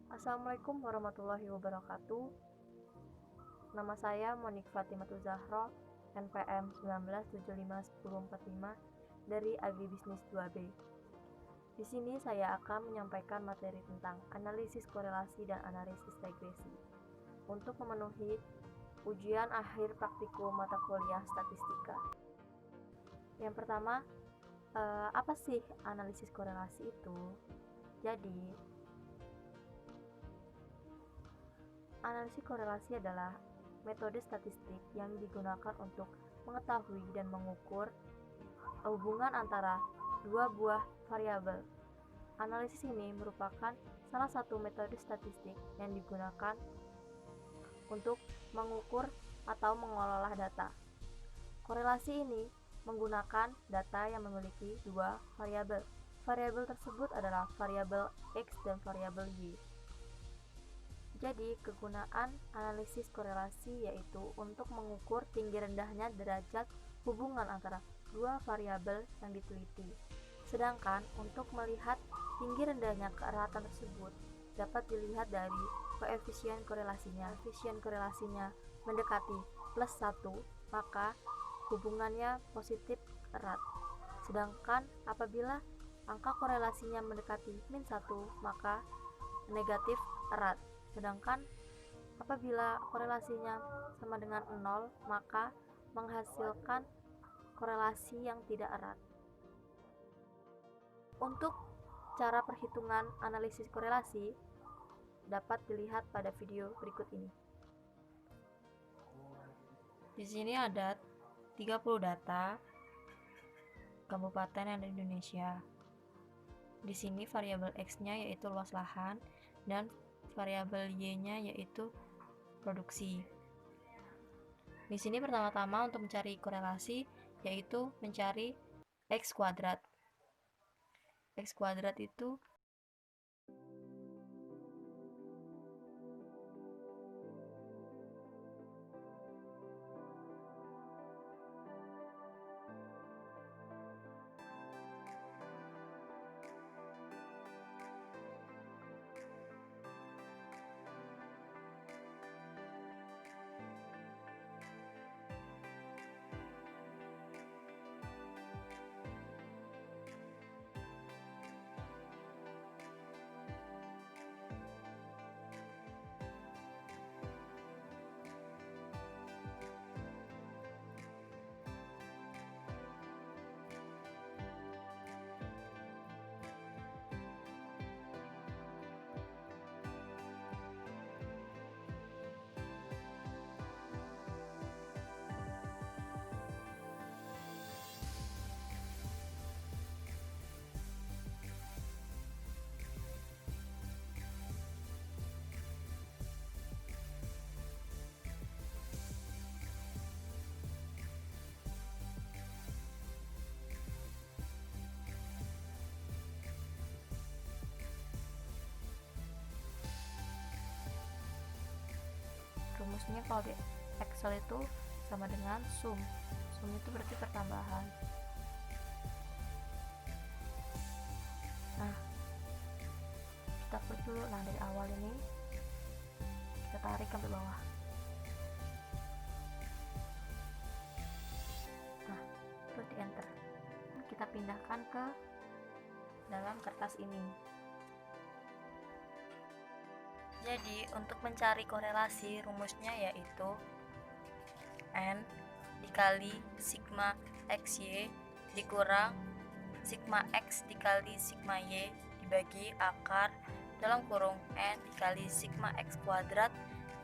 Assalamualaikum warahmatullahi wabarakatuh. Nama saya Monik Fatimatul Zahro, NPM 19751045 dari Agribisnis 2B. Di sini saya akan menyampaikan materi tentang analisis korelasi dan analisis regresi untuk memenuhi ujian akhir praktikum mata kuliah statistika. Yang pertama, apa sih analisis korelasi itu? Jadi, analisis korelasi adalah metode statistik yang digunakan untuk mengetahui dan mengukur hubungan antara dua buah variabel. Analisis ini merupakan salah satu metode statistik yang digunakan untuk mengukur atau mengolah data. Korelasi ini menggunakan data yang memiliki dua variabel. Variabel tersebut adalah variabel X dan variabel Y. Jadi, kegunaan analisis korelasi yaitu untuk mengukur tinggi rendahnya derajat hubungan antara dua variabel yang diteliti. Sedangkan untuk melihat tinggi rendahnya keeratan tersebut dapat dilihat dari koefisien korelasinya. Koefisien korelasinya mendekati +1, maka hubungannya positif erat. Sedangkan apabila angka korelasinya mendekati -1, maka negatif erat. Sedangkan apabila korelasinya sama dengan 0, maka menghasilkan korelasi yang tidak erat. Untuk cara perhitungan analisis korelasi dapat dilihat pada video berikut ini. Di sini ada 30 data kabupaten yang ada di Indonesia. Di sini variabel X-nya yaitu luas lahan dan variabel Y-nya yaitu produksi. Di sini pertama-tama untuk mencari korelasi yaitu mencari X kuadrat. X kuadrat itu rumusnya kalau di Excel itu sama dengan sum. Sum itu berarti pertambahan. Nah, kita klik dulu. Nah, dari awal ini kita tarik sampai bawah. Nah, terus di enter. Kita pindahkan ke dalam kertas ini. Jadi, untuk mencari korelasi rumusnya yaitu N dikali sigma XY dikurang sigma X dikali sigma Y dibagi akar dalam kurung N dikali sigma X kuadrat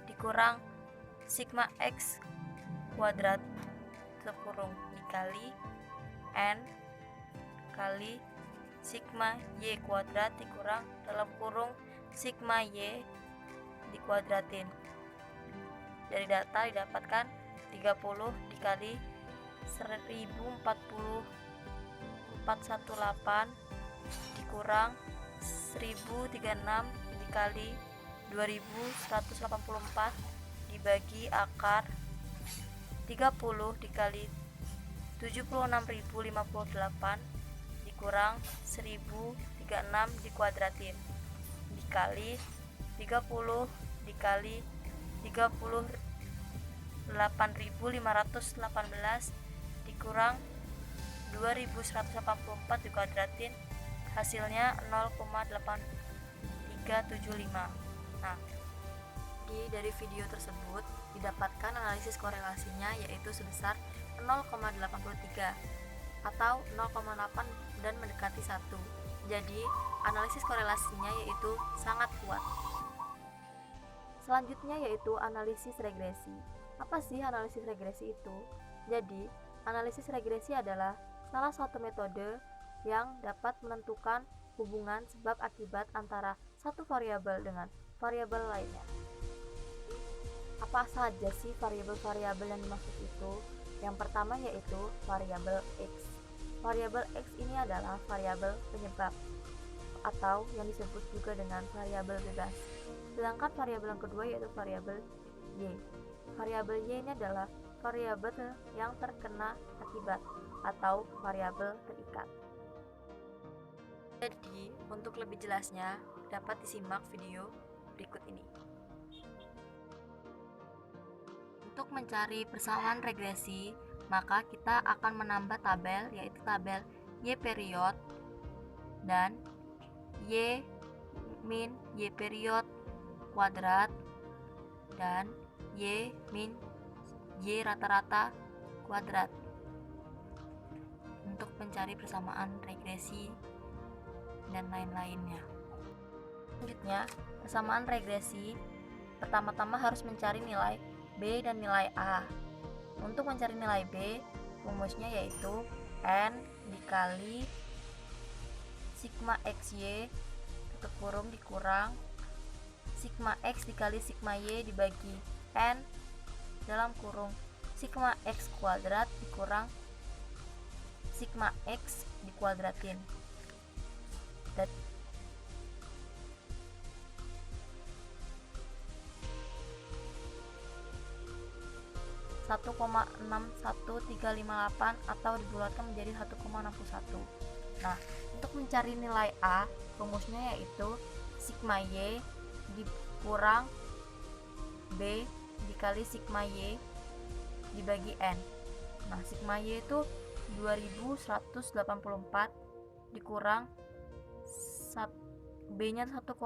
dikurang sigma X kuadrat tutup kurung dikali N kali sigma Y kuadrat dikurang dalam kurung sigma Y dikuadratin. Dari data didapatkan 30 dikali 1040,418 dikurang 1036 dikali 2184 dibagi akar 30 dikali 76.058 dikurang 1036 dikuadratin dikali 30 dikali 38.518 dikurang 2.184 dikuadratin, hasilnya 0,8375. Nah, dari video tersebut didapatkan analisis korelasinya yaitu sebesar 0,83 atau 0,8 dan mendekati 1. Jadi, analisis korelasinya yaitu sangat kuat. Selanjutnya yaitu analisis regresi. Apa sih analisis regresi itu? Jadi, analisis regresi adalah salah satu metode yang dapat menentukan hubungan sebab akibat antara satu variabel dengan variabel lainnya. Apa saja sih variabel-variabel yang dimaksud itu? Yang pertama yaitu variabel X. Variabel X ini adalah variabel penyebab atau yang disebut juga dengan variabel bebas. Sedangkan variabel yang kedua yaitu variabel Y. Variabel Y ini adalah variabel yang terkena akibat atau variabel terikat. Jadi, untuk lebih jelasnya dapat disimak video berikut ini. Untuk mencari persamaan regresi, maka kita akan menambah tabel, yaitu tabel Y period dan Y min Y period kuadrat dan Y min Y rata-rata kuadrat untuk mencari persamaan regresi dan lain-lainnya. Selanjutnya, persamaan regresi pertama-tama harus mencari nilai B dan nilai A. Untuk mencari nilai B, rumusnya yaitu N dikali sigma XY tutup kurung dikurang sigma X dikali sigma Y dibagi N dalam kurung sigma X kuadrat dikurang sigma X dikuadratin. Dan 1,61358 atau dibulatkan menjadi 1,61. Nah, untuk mencari nilai A, rumusnya yaitu sigma Y dikurang B dikali sigma Y dibagi N. Nah, sigma Y itu 2184 dikurang B-nya 1,61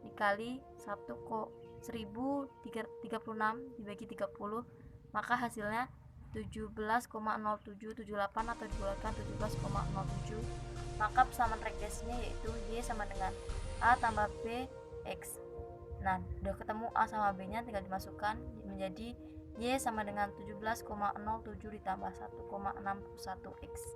dikali 1036 dibagi 30, maka hasilnya 17,0778 atau dibulatkan 17,07. Maka persamaan regresinya yaitu Y sama dengan A tambah B X. Nah, udah ketemu A sama B-nya, tinggal dimasukkan menjadi Y sama dengan 17,07 ditambah 1,61 X.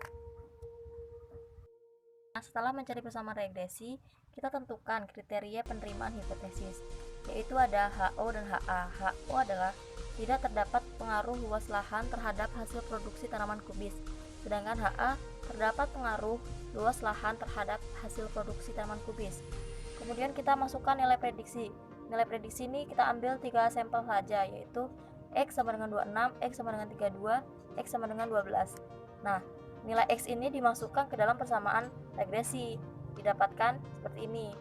Nah, setelah mencari persamaan regresi, kita tentukan kriteria penerimaan hipotesis, yaitu ada HO dan HA. HO adalah tidak terdapat pengaruh luas lahan terhadap hasil produksi tanaman kubis, sedangkan HA terdapat pengaruh luas lahan terhadap hasil produksi tanaman kubis. Kemudian kita masukkan nilai prediksi. Nilai prediksi ini kita ambil 3 sampel saja, yaitu X sama dengan 26, X sama dengan 32, X sama dengan 12. Nah, nilai X ini dimasukkan ke dalam persamaan regresi, didapatkan seperti ini.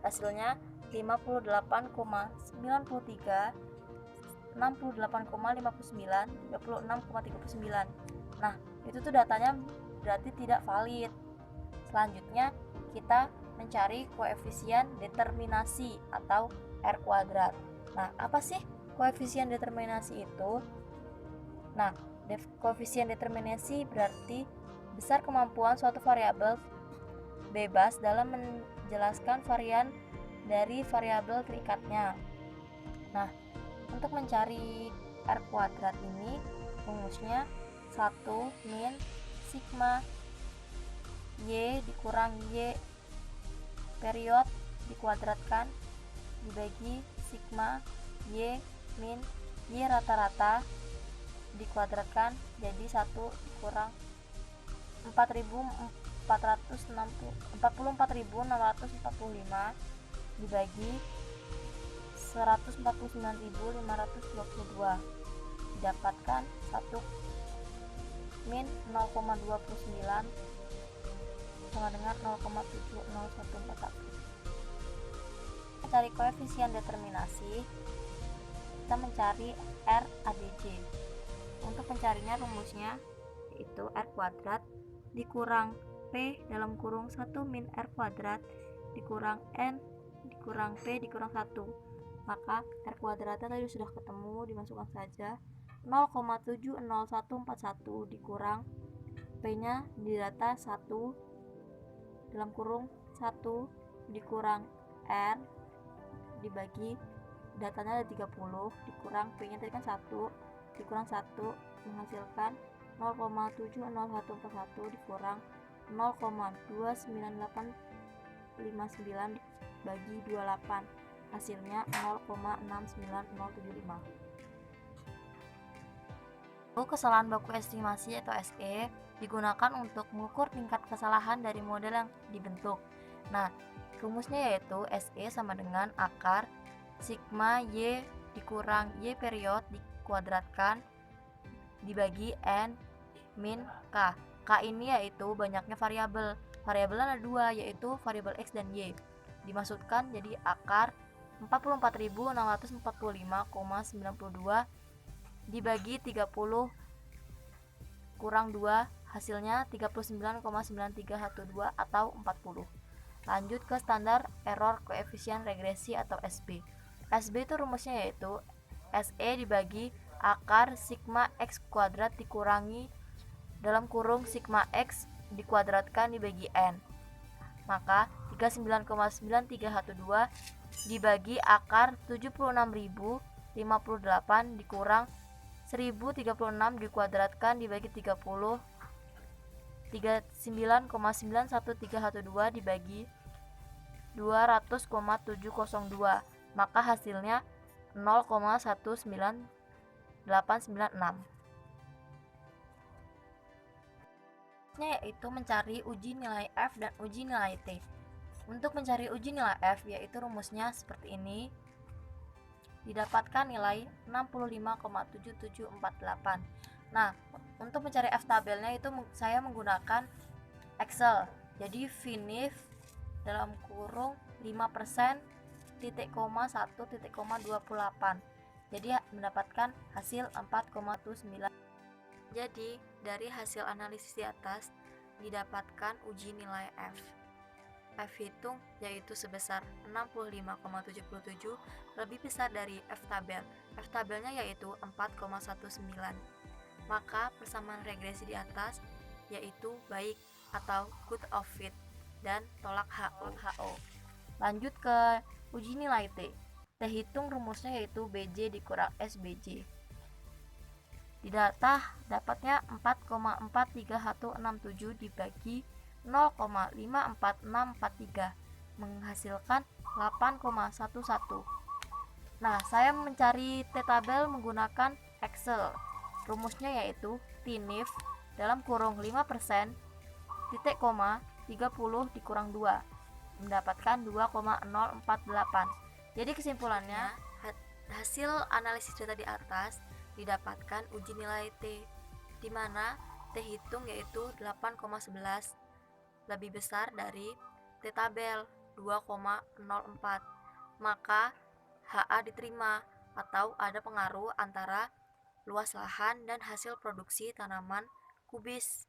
Hasilnya 58,93, 68,59, 36,39. Nah, itu tuh datanya berarti tidak valid. Selanjutnya kita mencari koefisien determinasi atau R kuadrat. Nah, apa sih koefisien determinasi itu? Nah, koefisien determinasi berarti besar kemampuan suatu variabel bebas dalam menjelaskan varian dari variabel terikatnya. Nah, untuk mencari R kuadrat ini rumusnya 1 min sigma Y dikurang Y period dikuadratkan dibagi sigma Y min Y rata-rata dikuadratkan jadi 1 kurang 44.645 dibagi 149.522, didapatkan 1 min 0,29 sama dengan 0,70141. mencari koefisien determinasi, kita mencari R ADJ. Untuk mencarinya rumusnya yaitu R kuadrat dikurang P dalam kurung 1 min R kuadrat dikurang N dikurang P dikurang 1. Maka R kuadratnya tadi sudah ketemu, dimasukkan saja 0,70141 dikurang P nya di data 1 dalam kurung 1 dikurang R dibagi datanya ada 30 dikurang P nya tadi kan 1 dikurang 1 menghasilkan 0,70141 dikurang 0,29859 bagi 28, hasilnya 0,69075. Kesalahan baku estimasi atau SE digunakan untuk mengukur tingkat kesalahan dari model yang dibentuk. Nah, rumusnya yaitu SE sama dengan akar sigma Y dikurang Y period dikuadratkan dibagi N min K. K ini yaitu banyaknya variabel. Variabelnya ada dua, yaitu variabel X dan Y. Dimaksudkan jadi akar 44.645,92 dibagi 30 kurang 2, hasilnya 39,9312 atau 40. Lanjut ke standar error koefisien regresi atau SB. SB itu rumusnya yaitu SE dibagi akar sigma X kuadrat dikurangi dalam kurung sigma X dikuadratkan dibagi N. Maka 39,9312 dibagi akar 76.058 dikurang 1036 dikuadratkan dibagi 30 39,91312 dibagi 200,702, maka hasilnya 0,19896. Yaitu mencari uji nilai F dan uji nilai T. Untuk mencari uji nilai F yaitu rumusnya seperti ini. Didapatkan nilai 65,7748. Nah, untuk mencari F tabelnya itu saya menggunakan Excel. Jadi finif dalam kurung 5% titik koma 1 titik koma 28. Jadi mendapatkan hasil 4,9. Jadi dari hasil analisis di atas didapatkan uji nilai F. F hitung yaitu sebesar 65,77 lebih besar dari F tabel. F tabelnya yaitu 4,19. Maka persamaan regresi di atas yaitu baik atau good of fit dan tolak HO. Lanjut ke uji nilai T. T hitung rumusnya yaitu BJ dikurang SBJ. Di data dapatnya 4,43167 dibagi 0,54643 menghasilkan 8,11. Nah, saya mencari T tabel menggunakan Excel. Rumusnya yaitu TINIF dalam kurung 5% titik koma 30 dikurang 2 mendapatkan 2,048. Jadi kesimpulannya hasil analisis data di atas didapatkan uji nilai T, di mana T hitung yaitu 8,11 lebih besar dari T tabel 2,04. Maka HA diterima atau ada pengaruh antara luas lahan dan hasil produksi tanaman kubis.